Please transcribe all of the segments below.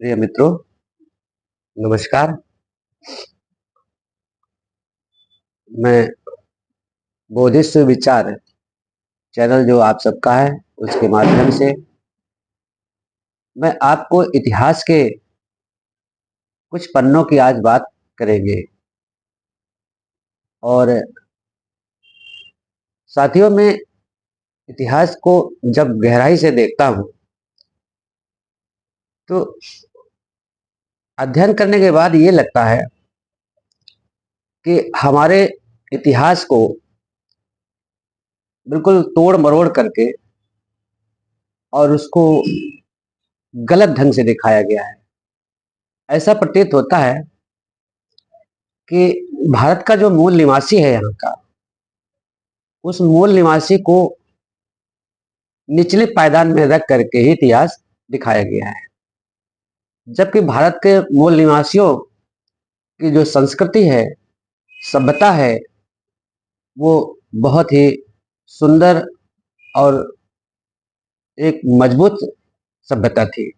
प्रिय मित्रों, नमस्कार। मैं बोधिस्व विचार चैनल जो आप सबका है, उसके माध्यम से मैं आपको इतिहास के कुछ पन्नों की आज बात करेंगे। और साथियों, में इतिहास को जब गहराई से देखता हूं तो अध्ययन करने के बाद ये लगता है कि हमारे इतिहास को बिल्कुल तोड़ मरोड़ करके और उसको गलत ढंग से दिखाया गया है। ऐसा प्रतीत होता है कि भारत का जो मूल निवासी है यहाँ का, उस मूल निवासी को निचले पायदान में रख करके ही इतिहास दिखाया गया है। जबकि भारत के मूल निवासियों की जो संस्कृति है, सभ्यता है, वो बहुत ही सुंदर और एक मजबूत सभ्यता थी।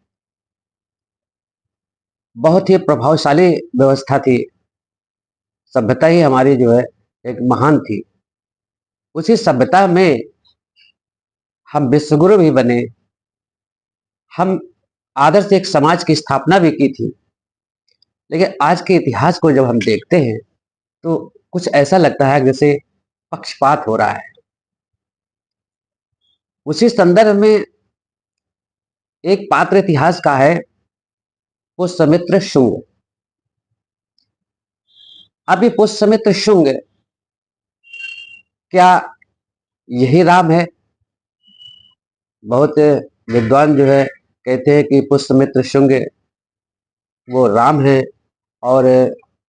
बहुत ही प्रभावशाली व्यवस्था थी। सभ्यता ही हमारी जो है एक महान थी। उसी सभ्यता में हम विश्वगुरु भी बने। हम आदर्श एक समाज की स्थापना भी की थी। लेकिन आज के इतिहास को जब हम देखते हैं तो कुछ ऐसा लगता है जैसे पक्षपात हो रहा है। उसी संदर्भ में एक पात्र इतिहास का है, पुष्यमित्र शुंग। अब ये पुष्यमित्र शुंग क्या यही राम है? बहुत विद्वान जो है कहते हैं कि पुष्यमित्र शुंग वो राम है। और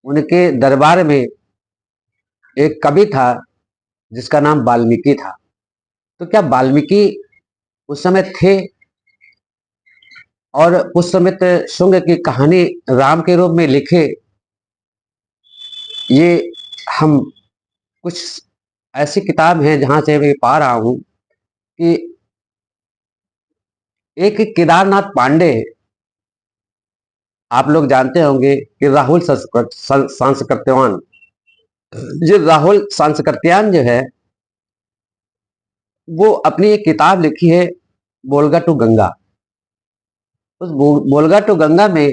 उनके दरबार में एक कवि था जिसका नाम वाल्मीकि था। तो क्या वाल्मीकि उस समय थे और पुष्यमित्र शुंग की कहानी राम के रूप में लिखे? ये हम कुछ ऐसी किताब है जहां से मैं पा रहा हूं कि एक केदारनाथ पांडे, आप लोग जानते होंगे कि राहुल सांस्कृत्यान, ये राहुल सांस्कृत्यान जो है वो अपनी एक किताब लिखी है, बोलगा टू गंगा। उस बोलगा टू गंगा में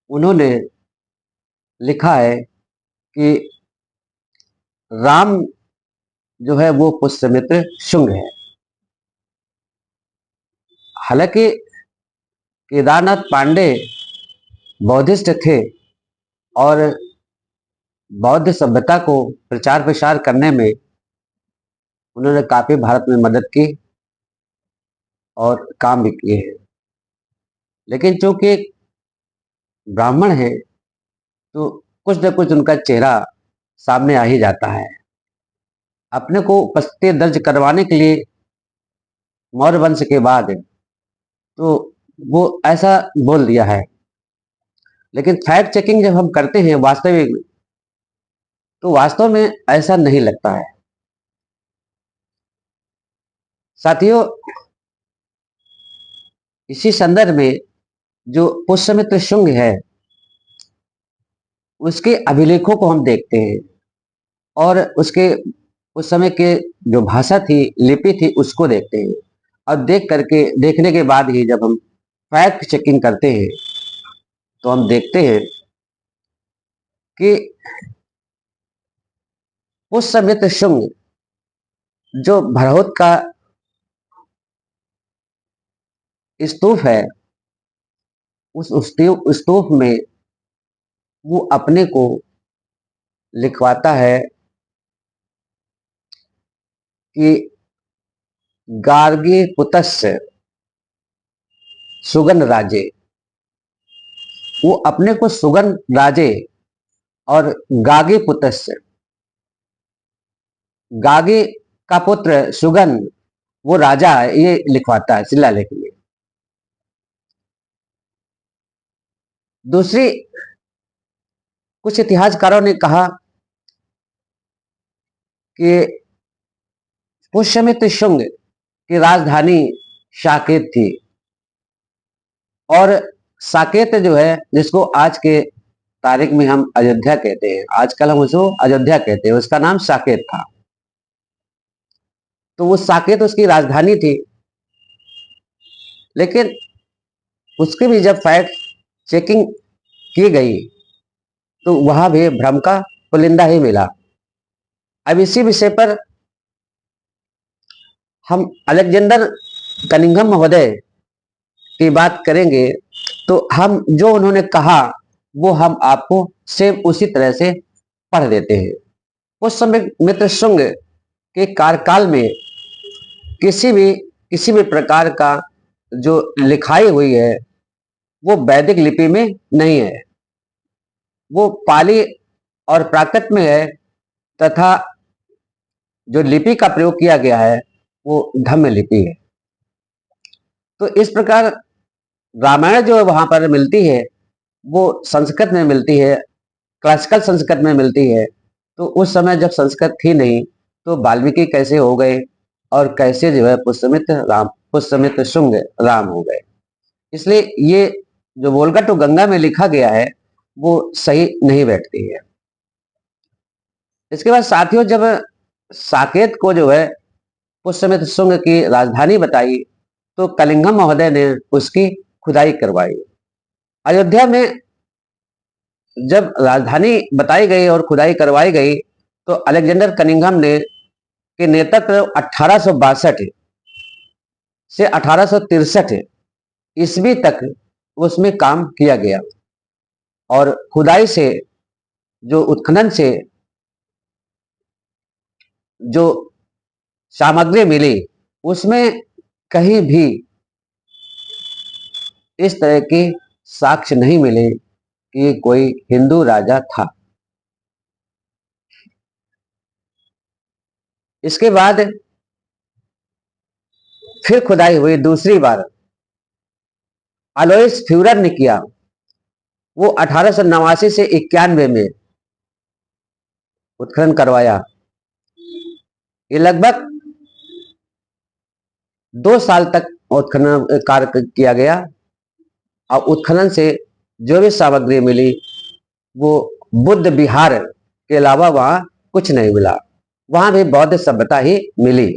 उन्होंने लिखा है कि राम जो है वो पुष्यमित्र शुंग है। हालांकि केदारनाथ पांडे बौद्धिस्ट थे और बौद्ध सभ्यता को प्रचार प्रसार करने में उन्होंने काफी भारत में मदद की और काम भी किए हैं। लेकिन चूंकि ब्राह्मण है तो कुछ न कुछ उनका चेहरा सामने आ ही जाता है। अपने को उपस्थिति दर्ज करवाने के लिए मौर्य वंश के बाद तो वो ऐसा बोल दिया है। लेकिन फैक्ट चेकिंग जब हम करते हैं वास्तविक में, तो वास्तव में ऐसा नहीं लगता है। साथियों, इसी संदर्भ में जो पुष्यमित्र शुंग है उसके अभिलेखों को हम देखते हैं और उसके उस समय के जो भाषा थी, लिपि थी, उसको देखते हैं। और देखने के बाद ही जब हम फैक्ट चेकिंग करते हैं तो हम देखते हैं कि पुष्यमित्र शुंग जो भरहुत का स्तूप है, उस स्तूप में वो अपने को लिखवाता है कि गार्गी पुतस्य सुगन राजे। वो अपने को सुगन राजे और गागी पुतस्य, गागी का पुत्र सुगन वो राजा है, ये लिखवाता है शिलालेख में। दूसरी, कुछ इतिहासकारों ने कहा कि पुष्यमित्र शुंग की राजधानी साकेत थी और साकेत जो है, जिसको आज के तारीख में हम अयोध्या कहते हैं, आजकल हम उसको अयोध्या कहते हैं, उसका नाम साकेत था। तो वो साकेत उसकी राजधानी थी। लेकिन उसकी भी जब फैक्ट चेकिंग की गई तो वहां भी भ्रम का पुलिंदा ही मिला। अब इसी विषय पर हम अलेक्जेंडर कनिंघम महोदय की बात करेंगे। तो हम जो उन्होंने कहा वो हम आपको सेम उसी तरह से पढ़ देते हैं। उस समय मित्र शुंग के कार्यकाल में किसी भी प्रकार का जो लिखाई हुई है वो वैदिक लिपि में नहीं है, वो पाली और प्राकृत में है, तथा जो लिपि का प्रयोग किया गया है वो धम्म लिपि है। तो इस प्रकार रामायण जो वहां पर मिलती है वो संस्कृत में मिलती है, क्लासिकल संस्कृत में मिलती है। तो उस समय जब संस्कृत थी नहीं तो वाल्मीकि कैसे हो गए और कैसे जो है पुष्यमित्र शुंग राम हो गए। इसलिए ये जो वोल्गा टू गंगा में लिखा गया है वो सही नहीं बैठती है। इसके बाद साथियों, जब साकेत को जो है पुष्यमित्र शुंग की राजधानी बताई तो कलिंगम महोदय ने उसकी खुदाई करवाई। अयोध्या में जब राजधानी बताई गई और खुदाई करवाई गई तो अलेक्जेंडर कनिंघम ने के नेतृत्व 1862 से 1863 ईस्वी तक उसमें काम किया गया। और खुदाई से जो उत्खनन से जो सामग्री मिली उसमें कहीं भी इस तरह के साक्ष्य नहीं मिले कि कोई हिंदू राजा था। इसके बाद फिर खुदाई हुई दूसरी बार, अलोइस फ्यूरर ने किया। वो 1889 से 91 में उत्खनन करवाया। ये लगभग 2 साल तक उत्खनन कार्य किया गया और उत्खनन से जो भी सामग्री मिली वो बुद्ध विहार के अलावा वहां कुछ नहीं मिला, वहां भी बौद्ध सभ्यता ही मिली।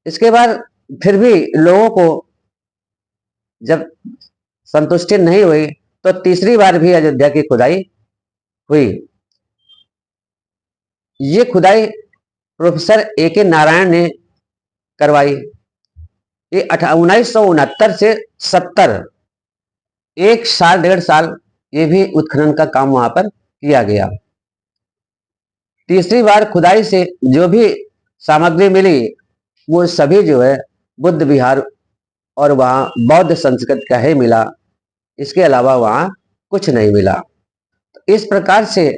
इसके बाद फिर भी लोगों को जब संतुष्टि नहीं हुई तो तीसरी बार भी अयोध्या की खुदाई हुई। ये खुदाई प्रोफेसर ए के नारायण ने करवाई। ये 1969 से 70, 1 साल 1.5 साल ये भी उत्खनन का काम वहां पर किया गया। तीसरी बार खुदाई से जो भी सामग्री मिली वो सभी जो है बुद्ध विहार और वहां बौद्ध संस्कृत का ही मिला, इसके अलावा वहां कुछ नहीं मिला। तो इस प्रकार से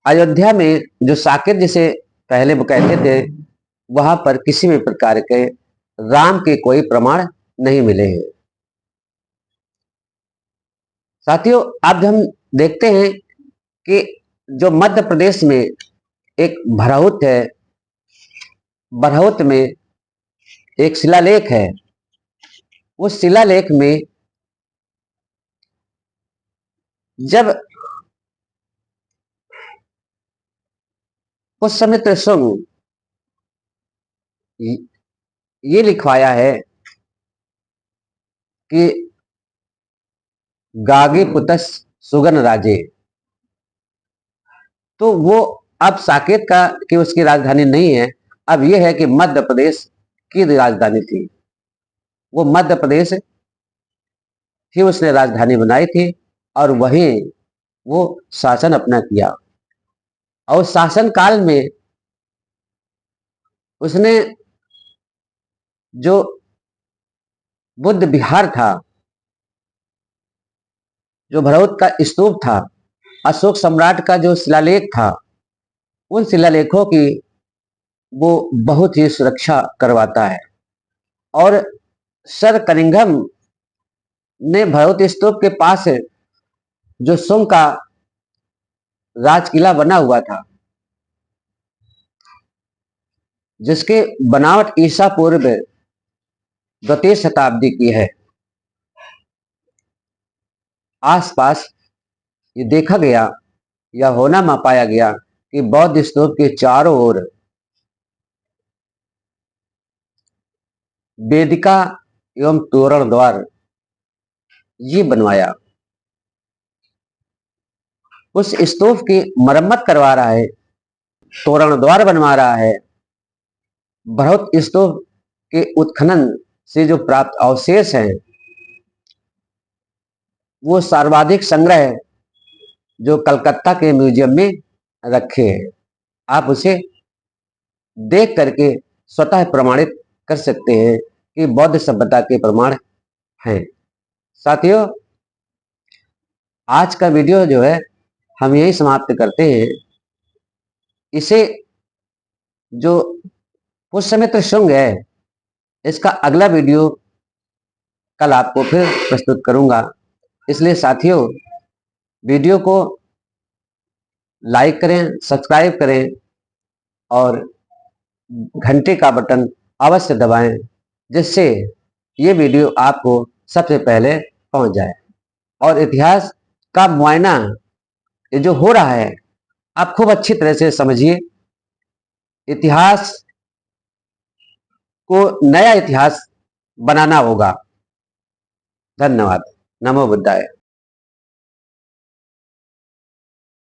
अयोध्या में जो साकेत जिसे पहले वो कहते थे वहां पर किसी भी प्रकार के राम के कोई प्रमाण नहीं मिले हैं। साथियों, अब हम देखते हैं कि जो मध्य प्रदेश में एक भरहुत है, बरहुत में एक शिलालेख है। उस शिलालेख में जब पुष्यमित्र शुंग ये लिखवाया है कि गागे पुतस सुगन राजे, तो वो अब साकेत का कि उसकी राजधानी नहीं है, अब यह है कि मध्य प्रदेश की राजधानी थी। वो मध्य प्रदेश ही उसने राजधानी बनाई थी और वहीं वो शासन अपना किया। और शासन काल में उसने जो बुद्ध विहार था, जो भरहुत का स्तूप था, अशोक सम्राट का जो शिलालेख था, उन शिलालेखों की वो बहुत ही सुरक्षा करवाता है। और सर कनिंघम ने भरहुत स्तूप के पास जो शुंग का राजकिला बना हुआ था, जिसके बनावट ईसा पूर्व द्वितीय शताब्दी की है। आसपास ये देखा गया या होना में पाया गया कि बौद्ध स्तूप के चारों ओर वेदिका एवं तोरण द्वार ये बनवाया। उस स्तूप की मरम्मत करवा रहा है, तोरण द्वार बनवा रहा है। बृहत स्तूप के उत्खनन से जो प्राप्त अवशेष हैं वो सर्वाधिक संग्रह जो कलकत्ता के म्यूजियम में रखे हैं। आप उसे देख करके स्वतः प्रमाणित कर सकते हैं कि बौद्ध सभ्यता के प्रमाण हैं। साथियों, आज का वीडियो जो है हम यही समाप्त करते हैं। इसे जो पुष्यमित्र शुंग है इसका अगला वीडियो कल आपको फिर प्रस्तुत करूंगा। इसलिए साथियों, वीडियो को लाइक करें, सब्सक्राइब करें और घंटे का बटन अवश्य दबाएं, जिससे ये वीडियो आपको सबसे पहले पहुंच जाए। और इतिहास का मुआयना ये जो हो रहा है आप खूब अच्छी तरह से समझिए। इतिहास को नया इतिहास बनाना होगा। धन्यवाद। नमो बुद्धाय।